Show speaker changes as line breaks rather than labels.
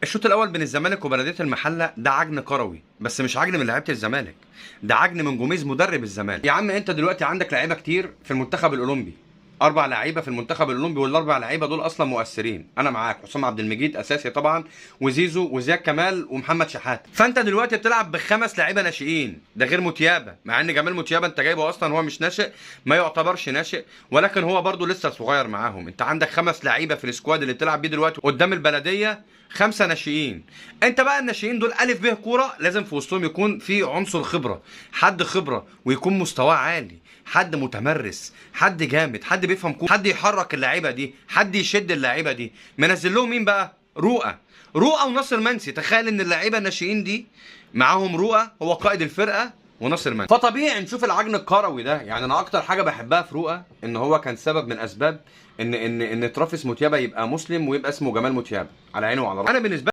الشوط الاول بين الزمالك وبلديه المحله ده عجن كروي، بس مش عجن من لعيبه الزمالك، ده عجن من جوميز مدرب الزمالك. يا عم انت دلوقتي عندك لعيبه كتير في المنتخب الاولمبي، 4 لعيبه في المنتخب الاولمبي، وال4 لعيبه دول اصلا مؤثرين. انا معاك، حسام عبد المجيد اساسي طبعا، وزيزو وزياد كمال ومحمد شحاته. فانت دلوقتي بتلعب ب5 لعيبه ناشئين، ده غير موتيابا، مع ان جمال موتيابا انت جايبه اصلا هو مش ناشئ، ما يعتبرش ناشئ، ولكن هو برضه لسه صغير معاهم. انت عندك 5 لعيبه في السكواد اللي بتلعب بيه دلوقتي قدام البلديه، 5 ناشئين. انت بقى الناشئين دول الف ب كوره، لازم في وسطهم يكون في عنصر خبره، حد خبره ويكون مستواه عالي، حد متمرس، حد جامد، حد بيفهم كوره، حد يحرك اللعيبه دي، حد يشد اللعيبه دي. منزل لهم مين بقى؟ رؤى وناصر منسي. تخيل ان اللعيبه الناشئين دي معاهم رؤى هو قائد الفرقه وناصر منسي. فطبيعي نشوف العجن الكروي ده. يعني انا اكتر حاجه بحبها في رؤى ان هو كان سبب من اسباب ان ترافيس موتيابا يبقى مسلم ويبقى اسمه جمال موتيابا، على عينه وعلى راسه. انا بالنسبه